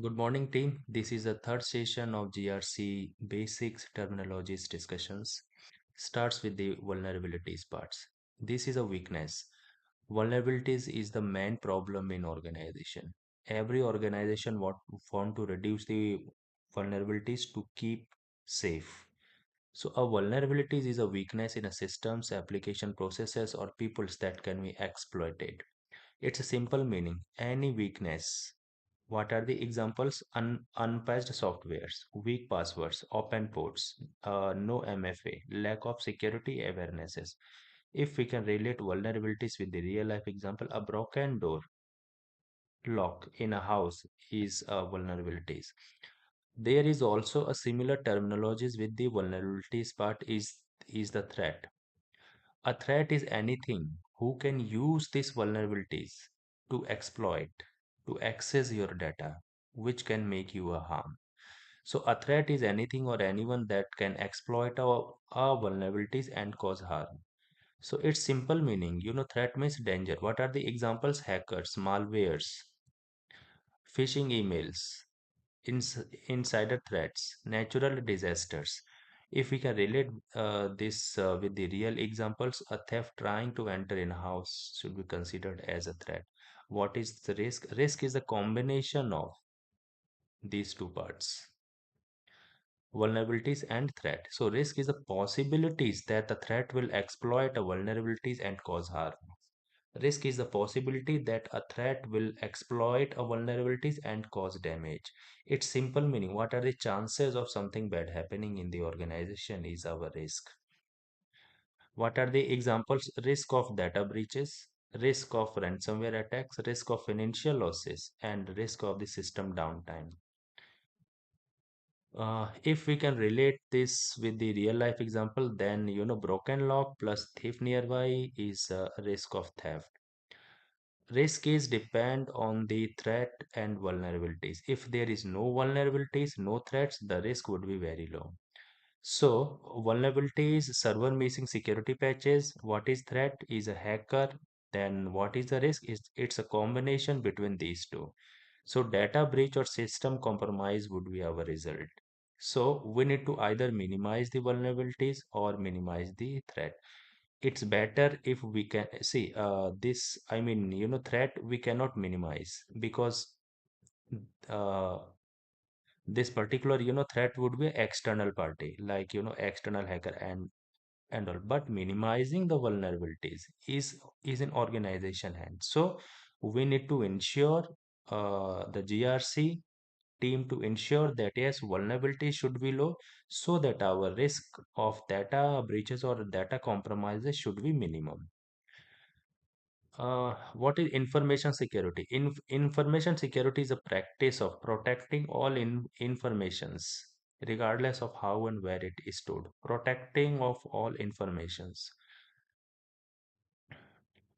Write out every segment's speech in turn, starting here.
Good morning, team. This is the third session of GRC Basics Terminologies discussions. Starts with the vulnerabilities parts. This is a weakness. Vulnerabilities is the main problem in organization. Every organization want to reduce the vulnerabilities to keep safe. So a vulnerabilities is a weakness in a systems, application processes, or peoples that can be exploited. It's a simple meaning. Any weakness. What are the examples? Unpatched softwares, weak passwords, open ports, no MFA, lack of security awarenesses. If we can relate vulnerabilities with the real life example, a broken door lock in a house is vulnerabilities. There is also a similar terminologies with the vulnerabilities part is the threat. A threat is anything who can use these vulnerabilities to exploit, to access your data, which can make you a harm. So a threat is anything or anyone that can exploit our vulnerabilities and cause harm. So it's simple meaning, threat means danger. What are the examples? Hackers, malwares, phishing emails, insider threats, natural disasters. If we can relate this with the real examples, a theft trying to enter in a house should be considered as a threat. What is the risk? Risk is a combination of these two parts, vulnerabilities and threat. So risk is the possibilities that the threat will exploit a vulnerabilities and cause harm. Risk is the possibility that a threat will exploit a vulnerabilities and cause damage. Its simple meaning, what are the chances of something bad happening in the organization is our risk. What are the examples? Risk of data breaches, risk of ransomware attacks, risk of financial losses, and risk of the system downtime. If we can relate this with the real life example, then broken lock plus thief nearby is a risk of theft. Risk is depend on the threat and vulnerabilities. If there is no vulnerabilities, no threats, the risk would be very low. So vulnerabilities, server missing security patches. What is threat? Is a hacker. Then what is the risk? Is it's a combination between these two. So data breach or system compromise would be our result. So we need to either minimize the vulnerabilities or minimize the threat. It's better if we can see this, I mean, threat we cannot minimize because uh, this particular, threat would be external party, like, external hacker and all. But minimizing the vulnerabilities is in organization hand. So we need to ensure the GRC team to ensure that yes, vulnerability should be low so that our risk of data breaches or data compromises should be minimum. What is information security? Information security is a practice of protecting all informations, regardless of how and where it is stored. Protecting of all informations.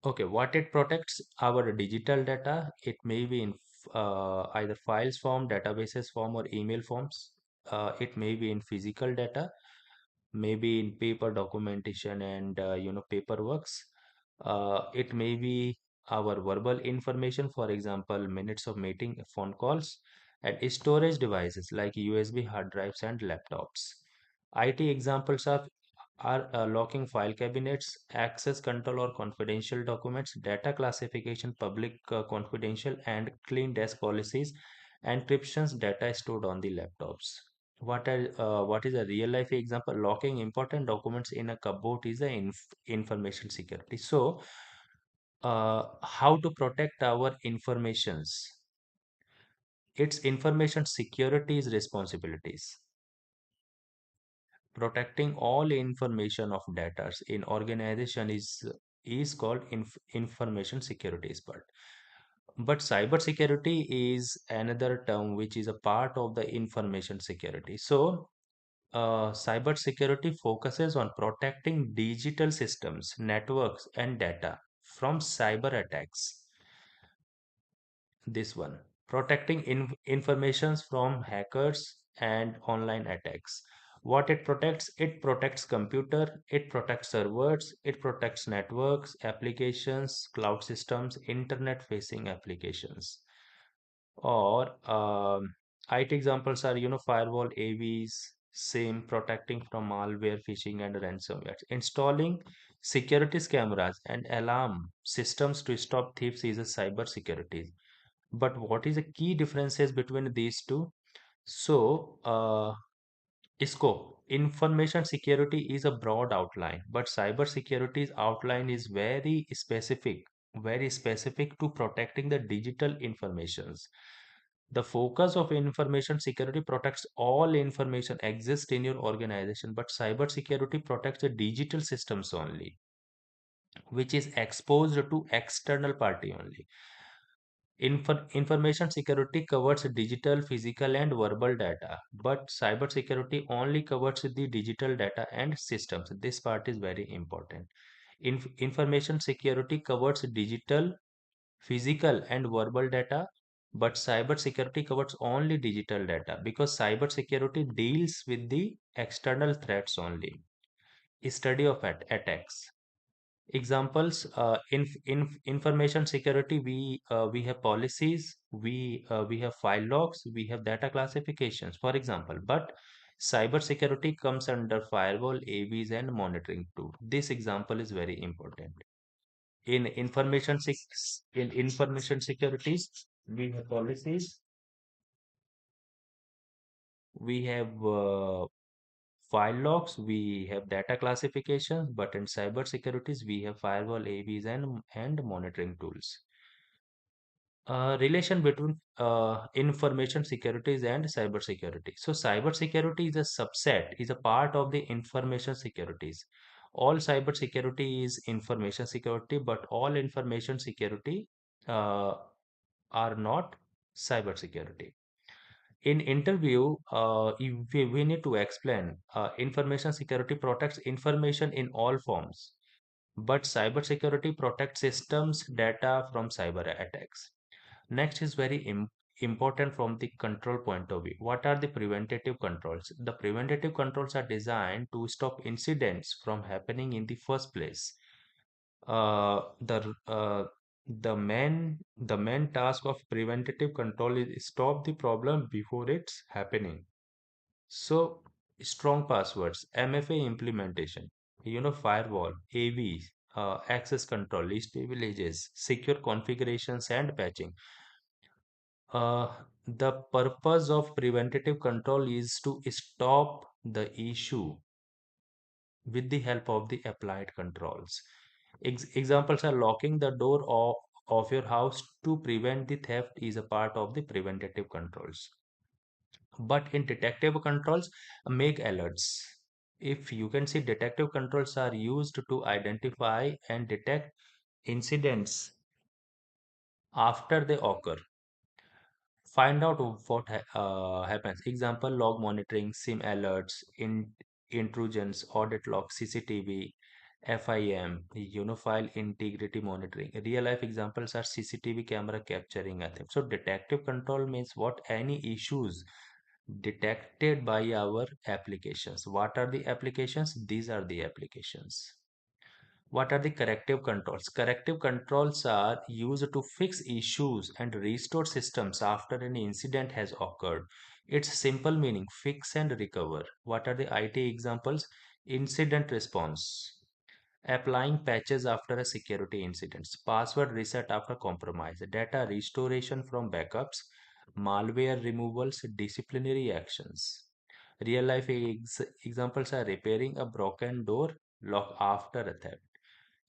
Okay, what it protects? Our digital data. It may be in either files form, databases form, or email forms. It may be in physical data, maybe in paper documentation and paperworks. It may be our verbal information, for example, minutes of meeting, phone calls, and storage devices like USB hard drives and laptops. IT examples are locking file cabinets, access control or confidential documents, data classification, public confidential and clean desk policies, encryptions, data stored on the laptops. What is a real life example? Locking important documents in a cupboard is a information security. So, how to protect our informations? It's information security's responsibilities. Protecting all information of data in organization is called information security part. But cyber security is another term which is a part of the information security. So cyber security focuses on protecting digital systems, networks, and data from cyber attacks. This one, protecting informations from hackers and online attacks. What it protects computer, it protects servers, it protects networks, applications, cloud systems, internet facing applications. Or IT examples are, firewall, AVs, SIM, protecting from malware, phishing, and ransomware. Installing security cameras and alarm systems to stop thieves is a cyber security. But what is the key differences between these two? So, scope. Information security is a broad outline, but cyber security's outline is very specific to protecting the digital informations. The focus of information security protects all information exist in your organization, but cyber security protects the digital systems only, which is exposed to external party only. Information security covers digital, physical, and verbal data, but cybersecurity only covers the digital data and systems. This part is very important. Information security covers digital, physical, and verbal data, but cybersecurity covers only digital data because cybersecurity deals with the external threats only. Study of attacks. Examples, information security, we have policies, we have file logs, we have data classifications, for example. But cyber security comes under firewall, AVs, and monitoring tool. This example is very important. In information securities, we have policies, we have file logs, we have data classifications, but in cyber securities, we have firewall, AVs, and monitoring tools. Relation between information securities and cyber security. So cyber security is a subset, is a part of the information securities. All cyber security is information security, but all information security uh, are not cyber security. In interview, we need to explain information security protects information in all forms, but cybersecurity protects systems data from cyber attacks. Next is very important from the control point of view. What are the preventative controls? The preventative controls are designed to stop incidents from happening in the first place. Uh, the uh, the main task of preventative control is stop the problem before it's happening. So strong passwords, MFA implementation, firewall, AV, access control, least privileges, secure configurations, and patching. The purpose of preventative control is to stop the issue with the help of the applied controls. Examples are locking the door of your house to prevent the theft is a part of the preventative controls. But in detective controls, make alerts. If you can see, detective controls are used to identify and detect incidents after they occur. Find out what happens. Example, log monitoring, SIM alerts, intrusions, audit log, CCTV, FIM, file integrity monitoring. Real life examples are CCTV camera capturing a thing. So detective control means what? Any issues detected by our applications. What are the applications? These are the applications. What are the corrective controls? Corrective controls are used to fix issues and restore systems after an incident has occurred. Its simple meaning, fix and recover. What are the IT examples? Incident response, applying patches after a security incident, password reset after compromise, data restoration from backups, malware removals, disciplinary actions. Real life examples are repairing a broken door lock after a theft.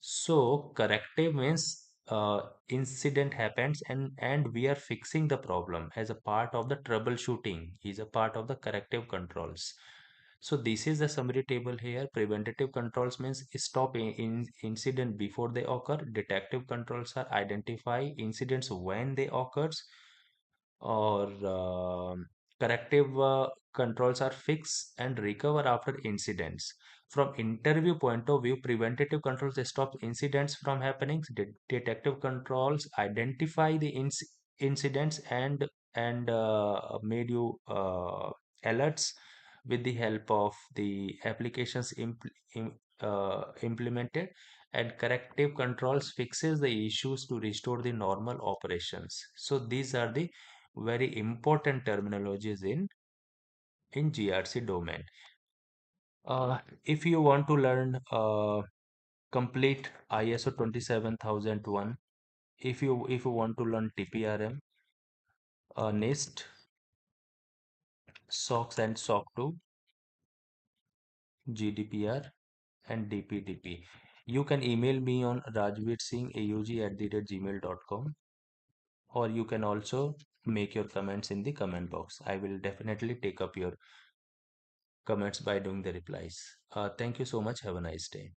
So corrective means incident happens and we are fixing the problem as a part of the troubleshooting, is a part of the corrective controls. So this is the summary table here. Preventative controls means stop incident before they occur. Detective controls are identify incidents when they occurs, or corrective controls are fix and recover after incidents. From interview point of view, preventative controls stop incidents from happening. Detective controls identify the incidents and made you alerts with the help of the applications implemented, and corrective controls fixes the issues to restore the normal operations. So these are the very important terminologies in GRC domain. If you want to learn complete ISO 27001, if you want to learn TPRM, NIST, SOX and SOC 2, GDPR, and DPDP, you can email me on rajveersinghAUG@gmail.com, or you can also make your comments in the comment box. I will definitely take up your comments by doing the replies. Thank you so much. Have a nice day.